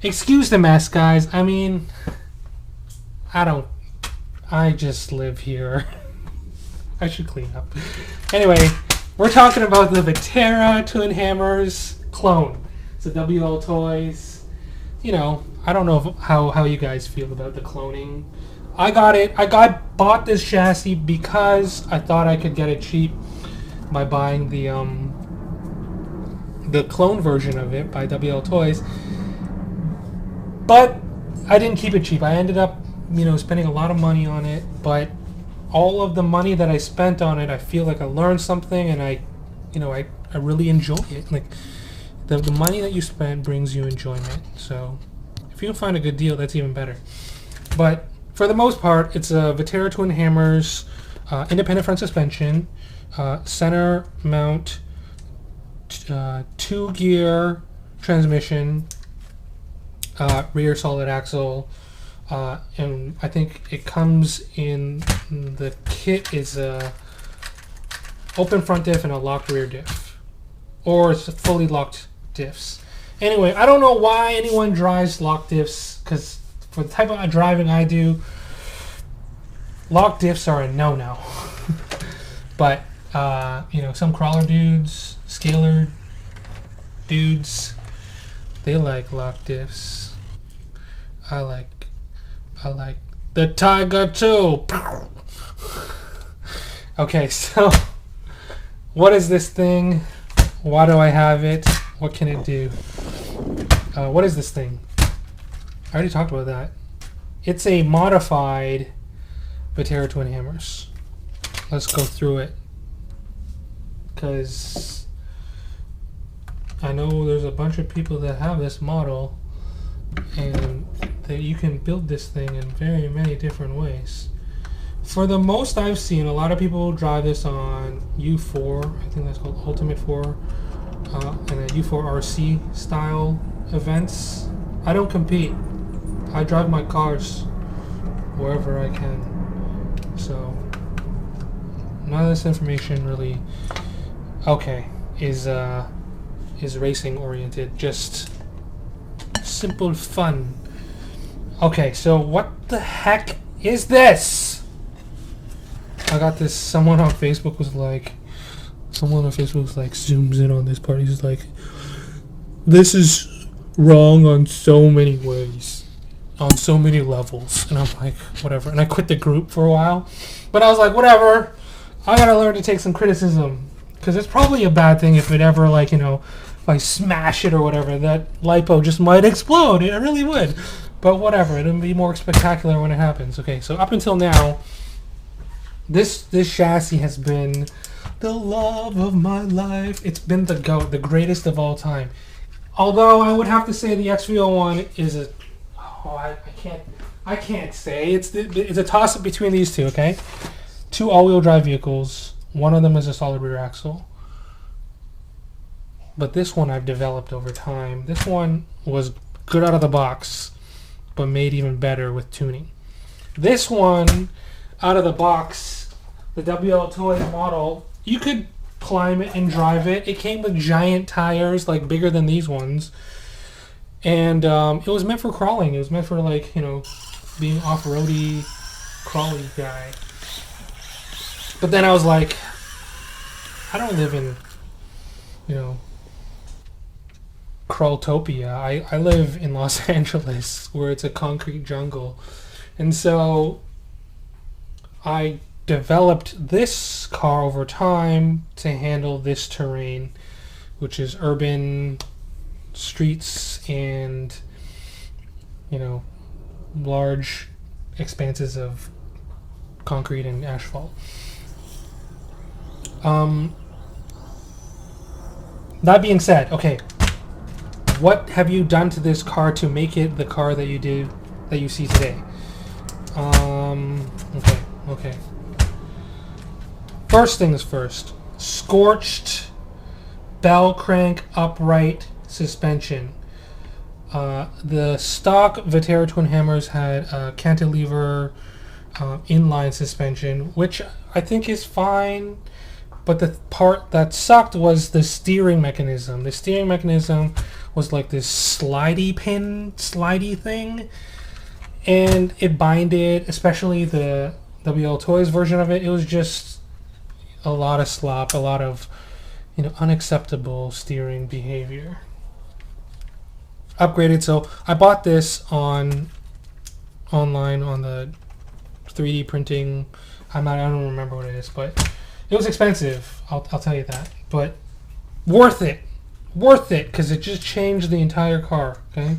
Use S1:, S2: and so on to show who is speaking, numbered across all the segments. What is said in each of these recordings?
S1: Excuse the mess, guys. I mean, I just live here. I should clean up. Anyway, we're talking about the Vaterra Twin Hammers clone. It's a WLToys. You know, I don't know how you guys feel about the cloning. I bought this chassis because I thought I could get it cheap by buying the clone version of it by WLToys. But I didn't keep it cheap. I ended up, spending a lot of money on it, but all of the money that I spent on it, I feel like I learned something, and I really enjoy it. Like, the money that you spend brings you enjoyment. So if you can find a good deal, that's even better. But for the most part, it's a Vaterra Twin Hammers, independent front suspension, center mount, 2-gear transmission, rear solid axle, and I think it comes in the kit is a open front diff and a locked rear diff, or it's fully locked diffs. Anyway, I don't know why anyone drives locked diffs, because for the type of driving I do, locked diffs are a no-no. But some crawler dudes, scalar dudes, they like locked diffs. I like the Tiger too. Okay, so what is this thing? Why do I have it? What can it do? What is this thing? I already talked about that. It's a modified Vaterra Twin Hammers. Let's go through it, because I know there's a bunch of people that have this model, and that you can build this thing in very many different ways. For the most I've seen, a lot of people drive this on U4, I think that's called Ultimate 4, and a U4 RC style events. I don't compete. I drive my cars wherever I can. So none of this information really is racing oriented, just simple fun. Okay, so what the heck is this? I got this. Someone on Facebook was like, zooms in on this part. He's like, this is wrong on so many ways, on so many levels. And I'm like, whatever. And I quit the group for a while. But I was like, whatever. I gotta learn to take some criticism, because it's probably a bad thing if it ever, if I smash it or whatever, that lipo just might explode. It really would. But whatever. It'll be more spectacular when it happens. Okay, so up until now, this chassis has been the love of my life. It's been the GOAT, the greatest of all time. Although I would have to say the XV01 is I can't say. It's a toss-up between these two, okay? Two all-wheel drive vehicles. One of them is a solid rear axle. But this one I've developed over time. This one was good out of the box, but made even better with tuning. This one, out of the box, the WLToy model, you could climb it and drive it. It came with giant tires, like bigger than these ones. And it was meant for crawling. It was meant for, being off-roady, crawly guy. But then I was like, I don't live in, Crawltopia. I live in Los Angeles, where it's a concrete jungle. And so I developed this car over time to handle this terrain, which is urban streets and, large expanses of concrete and asphalt. That being said, okay, what have you done to this car to make it the car that you see today? Okay. First things first. Scorched bell crank upright suspension. The stock Vaterra Twin Hammers had cantilever inline suspension, which I think is fine. But the part that sucked was the steering mechanism. The steering mechanism was like this slidey thing, and it binded, especially the WLToy's version of it. It was just a lot of slop, a lot of, you know, unacceptable steering behavior. Upgraded, so I bought this online on the 3D printing. I don't remember what it is, but it was expensive. I'll tell you that, but worth it, because it just changed the entire car. Okay,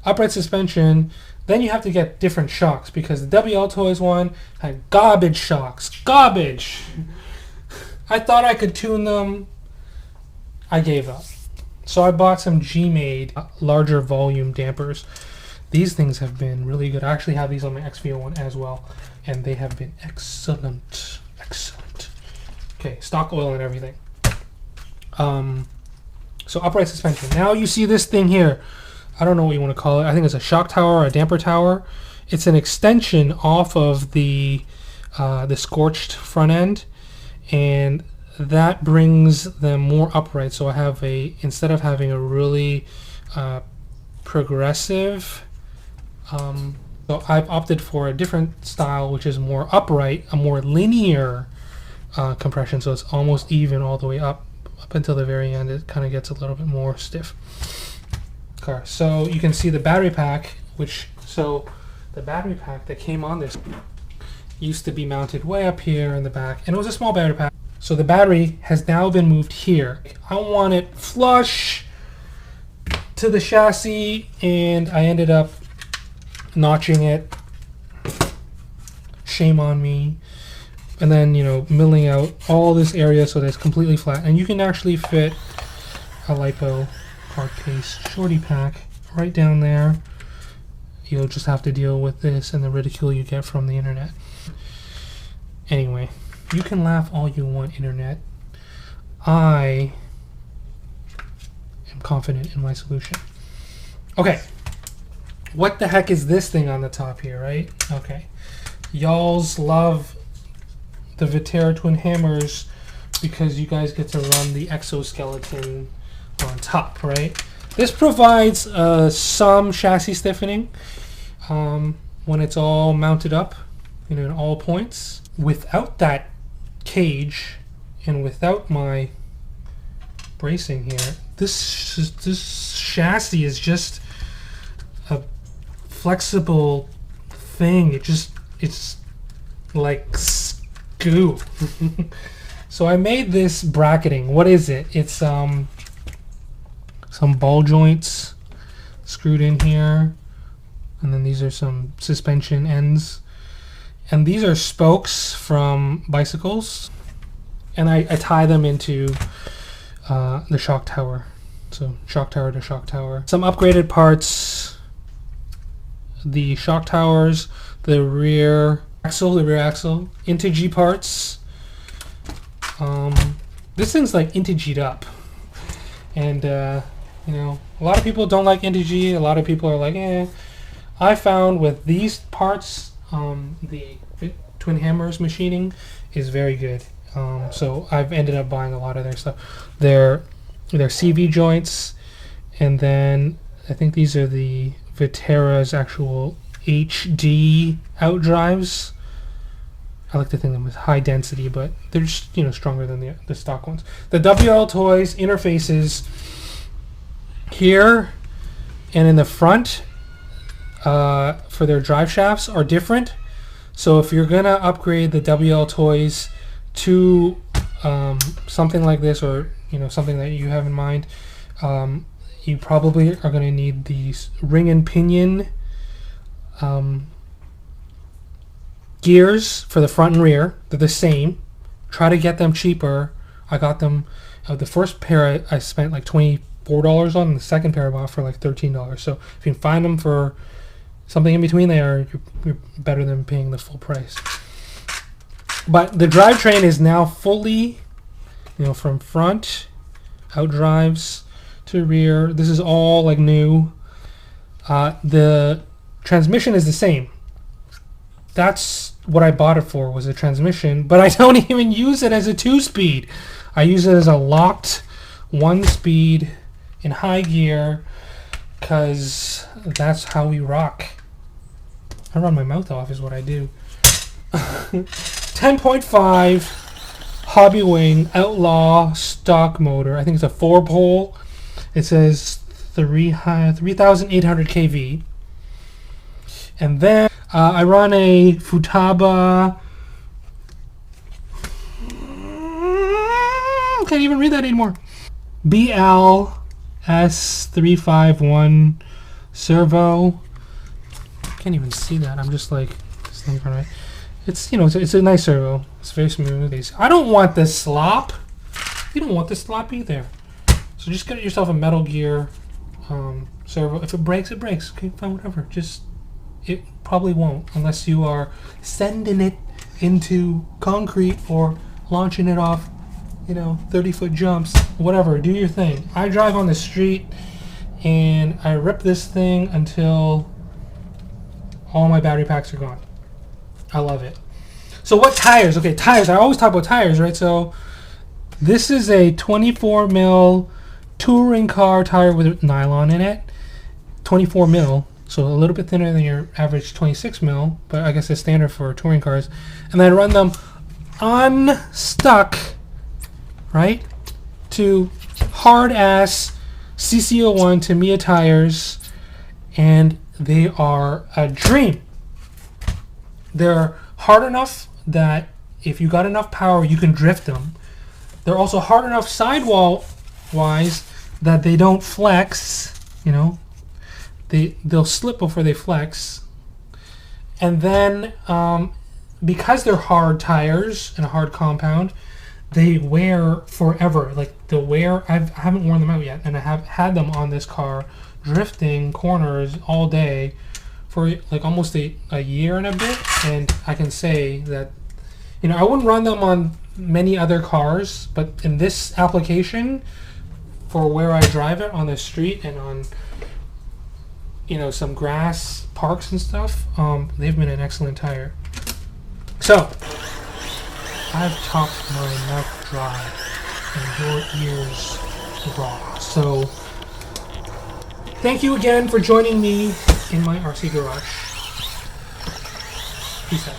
S1: upright suspension. Then you have to get different shocks because the WLToys one had garbage shocks. Garbage. I thought I could tune them. I gave up. So I bought some G-Made larger volume dampers. These things have been really good. I actually have these on my XV01 as well, and they have been excellent. Excellent. Okay, stock oil and everything. So upright suspension. Now you see this thing here. I don't know what you want to call it. I think it's a shock tower or a damper tower. It's an extension off of the scorched front end, and that brings them more upright. So I have instead of having a really progressive, so I've opted for a different style, which is more upright, a more linear compression. So it's almost even all the way up until the very end. It kind of gets a little bit more stiff. Car. So you can see the battery pack, the battery pack that came on this used to be mounted way up here in the back, and it was a small battery pack. So the battery has now been moved here. I want it flush to the chassis, and I ended up notching it. Shame on me. And then, you know, milling out all this area so that it's completely flat. And you can actually fit a lipo hard case shorty pack right down there. You'll just have to deal with this and the ridicule you get from the internet. Anyway, you can laugh all you want, internet. I am confident in my solution. Okay, what the heck is this thing on the top here, right? Okay, y'alls love the Vaterra Twin Hammers because you guys get to run the exoskeleton on top, right? This provides some chassis stiffening when it's all mounted up, you know, in all points. Without that cage and without my bracing here, this chassis is just a flexible thing. It's like goo. So I made this bracketing. What is it? It's some ball joints screwed in here, and then these are some suspension ends, and these are spokes from bicycles, and I tie them into the shock tower. So shock tower to shock tower. Some upgraded parts: the shock towers, the rear axle, into G parts. This thing's like Integeed up, and you know, a lot of people don't like Integeed. A lot of people are like, eh. I found with these parts, the Twin Hammers machining is very good. So I've ended up buying a lot of their stuff. Their CV joints, and then I think these are the Vaterra's actual HD outdrives. I like to think of them as high density, but they're just, you know, stronger than the stock ones. The WLToys interfaces here and in the front for their drive shafts are different. So if you're gonna upgrade the WLToys to something like this, or you know, something that you have in mind, you probably are gonna need these ring and pinion gears for the front and rear. They're the same. Try to get them cheaper. I got them, the first pair I spent like $24 on, and the second pair I bought for like $13. So if you can find them for something in between there, you're better than paying the full price. But the drivetrain is now fully, you know, from front, outdrives to rear. This is all like new. The transmission is the same. That's what I bought it for, was a transmission, but I don't even use it as a 2-speed. I use it as a locked 1-speed in high gear, because that's how we rock. I run my mouth off is what I do. 10.5 Hobby Wing Outlaw stock motor. I think it's a 4-pole. It says 3,800 kV. And then I run a Futaba. Can't even read that anymore. BLS351 servo. Can't even see that. I'm just like this thing right. It's, you know, it's a nice servo. It's very smooth. I don't want this slop. You don't want this slop either. So just get yourself a Metal Gear servo. If it breaks, it breaks. Okay, fine, whatever. Just, it probably won't unless you are sending it into concrete or launching it off, you know, 30-foot jumps. Whatever, do your thing. I drive on the street and I rip this thing until all my battery packs are gone. I love it. So what tires? Okay, tires. I always talk about tires, right? So this is a 24 mil touring car tire with nylon in it. 24 mil, so a little bit thinner than your average 26 mil, but I guess it's standard for touring cars. And then I run them unstuck, right, to hard-ass CC01 Tamiya tires, and they are a dream. They're hard enough that if you got enough power, you can drift them. They're also hard enough sidewall-wise that they don't flex, you know. They'll slip before they flex. And then, because they're hard tires and a hard compound, they wear forever. Like, they'll wear, I haven't worn them out yet, and I have had them on this car drifting corners all day for like almost a year and a bit, and I can say that, you know, I wouldn't run them on many other cars, but in this application, for where I drive it on the street and on, you know, some grass parks and stuff, they've been an excellent tire. So I've talked my mouth dry and your ears raw. So thank you again for joining me in my RC garage. Peace out.